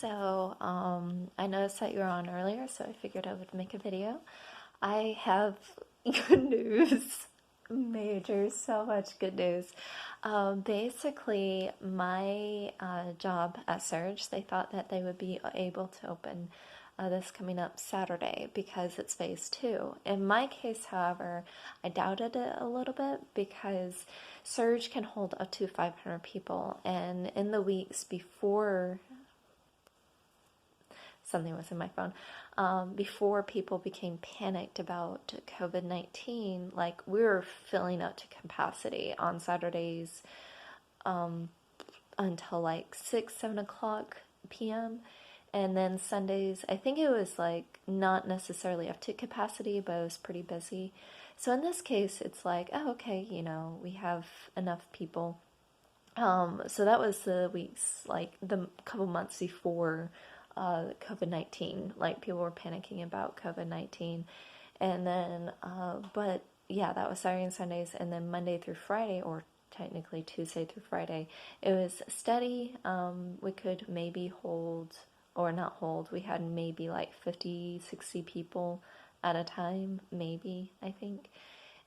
So I noticed that you were on earlier, so I figured I would make a video. I have good news. Major, so much good news. Basically, my job at Surge, they thought that they would be able to open this coming up Saturday because it's phase 2. In my case, however, I doubted it a little bit because Surge can hold up to 500 people, and in the weeks before something was in my phone, before people became panicked about COVID-19, like we were filling up to capacity on Saturdays until like 6, 7 o'clock p.m. And then Sundays, I think it was like not necessarily up to capacity, but it was pretty busy. So in this case, it's like, oh, okay, we have enough people. So that was the weeks, like the couple months before COVID-19. Like people were panicking about COVID-19. And then, but yeah, that was Saturday and Sundays. And then Monday through Friday, or technically Tuesday through Friday, it was steady. We could maybe hold, or not hold, we had maybe like 50, 60 people at a time, maybe, I think.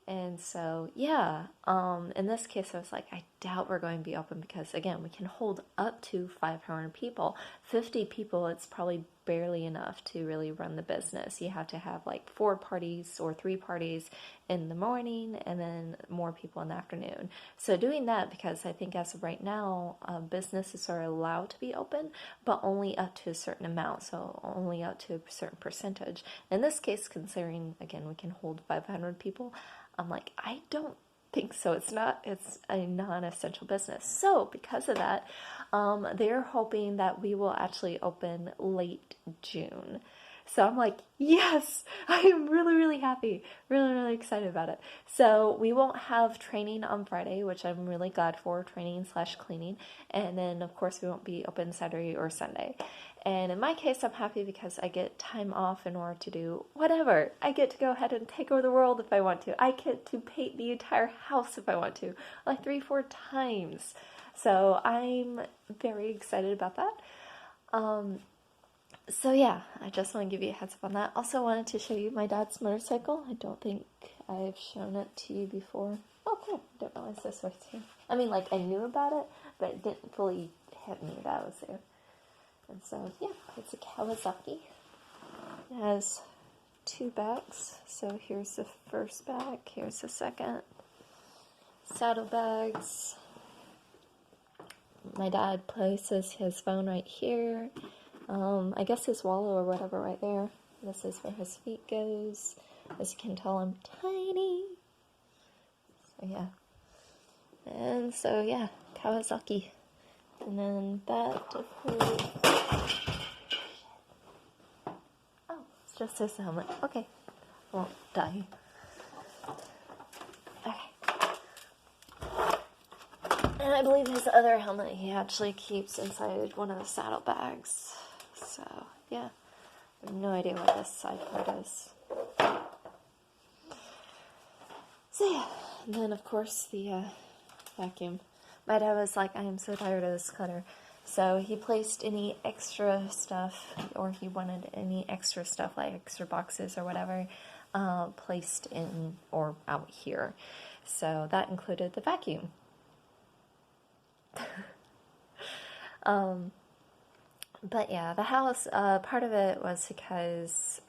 And so, yeah, in this case, I was like, I doubt we're going to be open because, again, we can hold up to 500 people. 50 people, it's probably barely enough to really run the business. You have to have like 4 parties or 3 parties in the morning and then more people in the afternoon. So doing that, because I think as of right now, businesses are allowed to be open, but only up to a certain amount, so only up to a certain percentage. In this case, considering, again, we can hold 500 people, I'm like, I don't think so. It's a non-essential business. So because of that, they're hoping that we will actually open late June. So I'm like, yes, I am really, really happy, really, really excited about it. So we won't have training on Friday, which I'm really glad for, training/cleaning. And then, of course, we won't be open Saturday or Sunday. And in my case, I'm happy because I get time off in order to do whatever. I get to go ahead and take over the world if I want to. I get to paint the entire house if I want to, like 3, 4 times. So I'm very excited about that. So yeah, I just want to give you a heads up on that. Also wanted to show you my dad's motorcycle. I don't think I've shown it to you before. Oh, cool. Don't realize this was here. I mean, like, I knew about it, but it didn't fully hit me that I was there. And so, yeah, it's a Kawasaki. It has 2 bags. So here's the first bag. Here's the second. Saddlebags. My dad places his phone right here. I guess his wallet or whatever right there. This is where his feet goes. As you can tell, I'm tiny. So yeah. And so yeah, Kawasaki. And then that, of course. Oh, it's just his helmet. Okay. Won't die. Okay. And I believe his other helmet he actually keeps inside one of the saddlebags. So, yeah. I have no idea what this side part is. So, yeah. And then, of course, the vacuum. My dad was like, I am so tired of this clutter. So he placed any extra stuff, or he wanted any extra stuff, like extra boxes or whatever, placed in or out here. So that included the vacuum. But yeah, the house, part of it was because,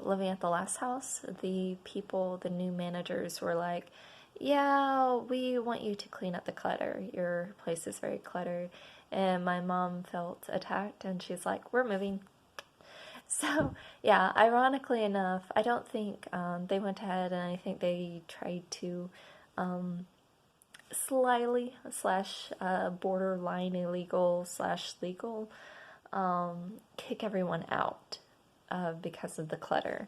living at the last house, the people, the new managers were like, yeah, we want you to clean up the clutter. Your place is very cluttered. And my mom felt attacked and she's like, we're moving. So, yeah, ironically enough, I don't think they went ahead and I think they tried to slyly / borderline illegal / legal kick everyone out because of the clutter.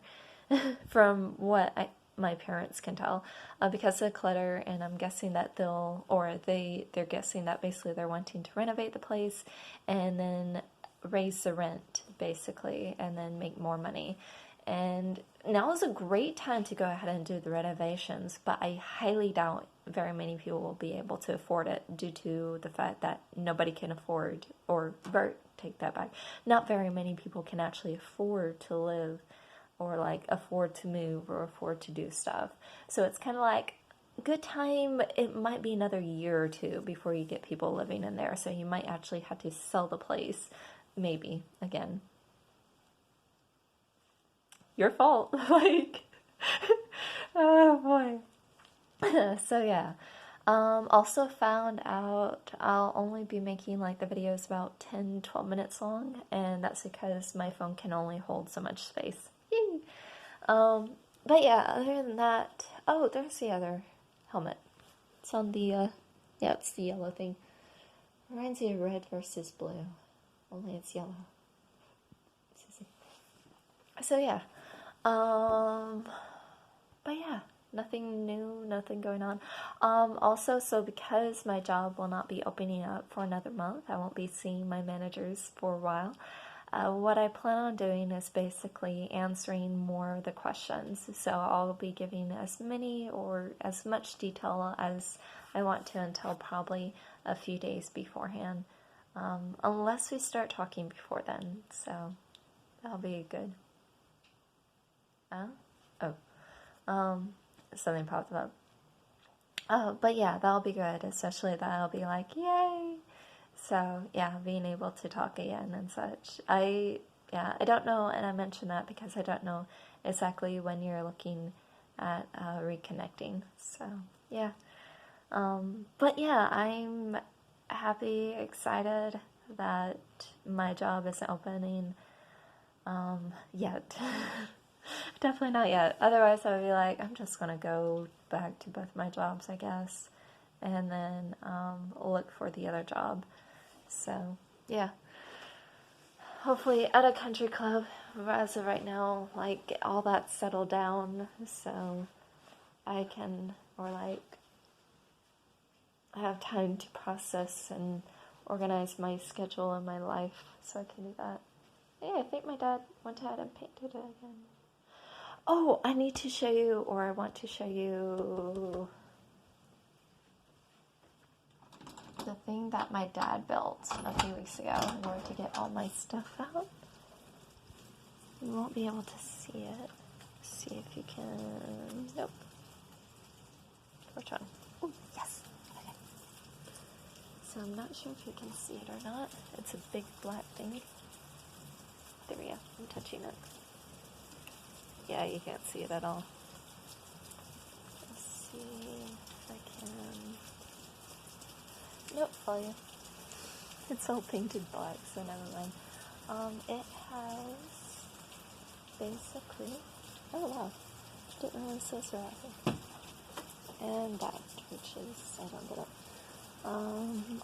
From what my parents can tell, because of the clutter, and I'm guessing that they're guessing that basically they're wanting to renovate the place and then raise the rent basically and then make more money. And now is a great time to go ahead and do the renovations, but I highly doubt very many people will be able to afford it due to the fact that nobody can afford, take that back, not very many people can actually afford to live or like afford to move or afford to do stuff. So it's kind of like good time. It might be another year or two before you get people living in there, so you might actually have to sell the place, maybe again. Your fault. Like, oh boy. So yeah. Also found out I'll only be making like the videos about 10-12 minutes long, and that's because my phone can only hold so much space. Yay! But yeah, other than that, oh, there's the other helmet. It's on the, yeah, it's the yellow thing. Reminds me of red versus blue, only it's yellow. So yeah, but yeah, nothing new, nothing going on. Also, so because my job will not be opening up for another month, I won't be seeing my managers for a while. What I plan on doing is basically answering more of the questions. So I'll be giving as many or as much detail as I want to until probably a few days beforehand. Unless we start talking before then. So that'll be good. Something popped up. But yeah, that'll be good, especially that I'll be like, yay! So yeah, being able to talk again and such. I don't know, and I mentioned that because I don't know exactly when you're looking at reconnecting. So yeah. But yeah, I'm happy, excited that my job isn't opening yet. Definitely not yet. Otherwise, I would be like, I'm just gonna go back to both my jobs, I guess, and then look for the other job. So, yeah. Hopefully, at a country club, as of right now, like, get all that settled down, so I can, or like, have time to process and organize my schedule and my life, so I can do that. Yeah, I think my dad went ahead and painted it again. Oh, I need to show you, or I want to show you the thing that my dad built a few weeks ago in order to get all my stuff out. You won't be able to see it. See if you can. Nope. Which one? Oh, yes. Okay. So I'm not sure if you can see it or not. It's a big black thing. There we go. I'm touching it. Yeah, you can't see it at all. Let's see if I can. Nope, volume. It's all painted black, so never mind. It has basically. Oh wow, didn't realize those were wrapping. And that, which is, I don't get it.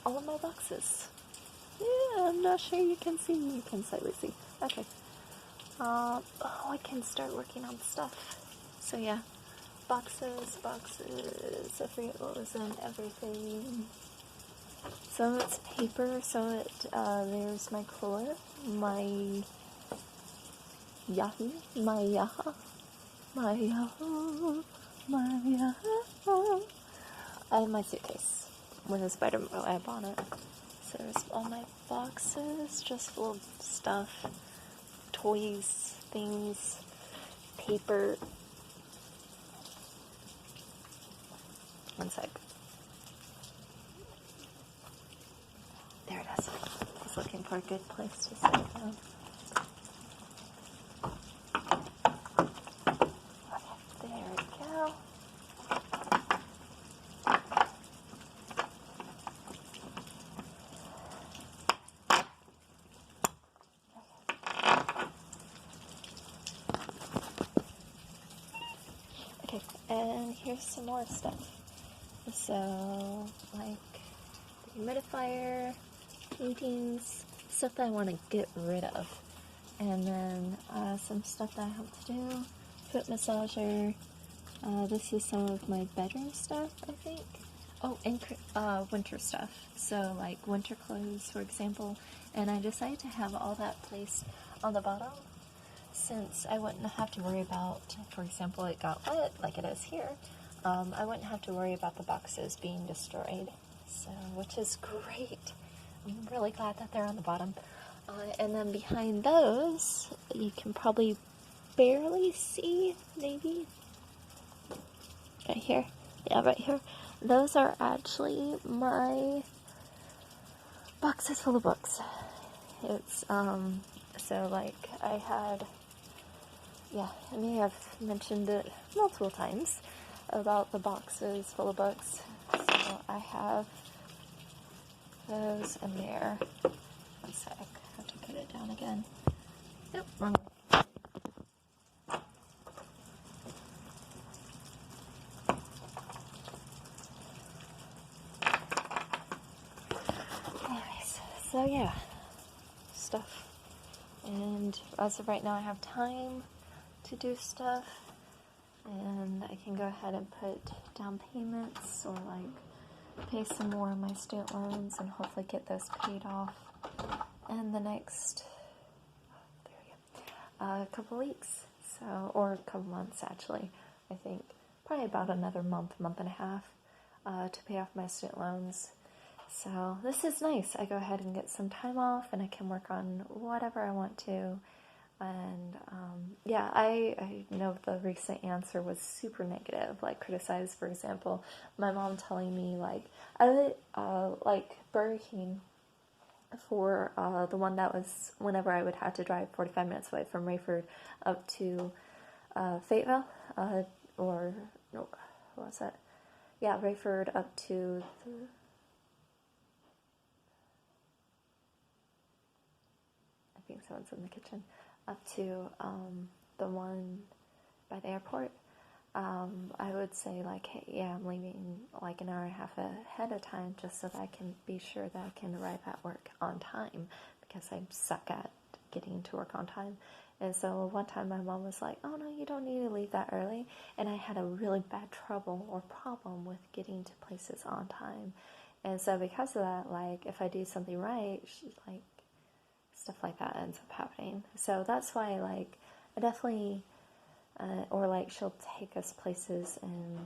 All of my boxes. Yeah, I'm not sure you can see. You can slightly see. Okay. Oh, I can start working on stuff. So yeah, boxes. I forget what was in everything. So it's paper. So there's my cooler, my Yahoo, and my suitcase with a spider web on it. So there's all my boxes, just full of stuff. Toys, things, paper. One sec. There it is. I was looking for a good place to set it down. Okay, there we go. Okay, and here's some more stuff. So, like, the humidifier, paintings, stuff that I want to get rid of. And then some stuff that I have to do, foot massager. This is some of my bedroom stuff, I think. Oh, and winter stuff. So, like, winter clothes, for example. And I decided to have all that placed on the bottom since I wouldn't have to worry about, for example, it got wet like it is here, I wouldn't have to worry about the boxes being destroyed, so which is great. I'm really glad that they're on the bottom. And then behind those, you can probably barely see, maybe, right here. Yeah, right here. Those are actually my boxes full of books. It's, so like I had, yeah, I may have mentioned it multiple times about the boxes full of books. So I have those in there. One sec, I have to put it down again. Nope, wrong way. Anyways, so yeah, stuff. And as of right now, I have time to do stuff, and I can go ahead and put down payments or like pay some more on my student loans and hopefully get those paid off in the next couple weeks, so, or a couple months actually. I think probably about another month and a half to pay off my student loans. So this is nice. I go ahead and get some time off and I can work on whatever I want to. And yeah, I know the recent answer was super negative, like criticize, for example, my mom telling me like, I would like Burger King for the one that was whenever I would have to drive 45 minutes away from Rayford up to Fayetteville, or no, what was that? Yeah, Rayford up to the, I think someone's in the kitchen, up to the one by the airport. I would say like, hey, yeah, I'm leaving like an hour and a half ahead of time just so that I can be sure that I can arrive at work on time, because I suck at getting to work on time. And so one time my mom was like, oh no, you don't need to leave that early. And I had a really bad trouble or problem with getting to places on time. And so because of that, like if I do something right, like stuff like that ends up happening. So that's why like I definitely or like she'll take us places and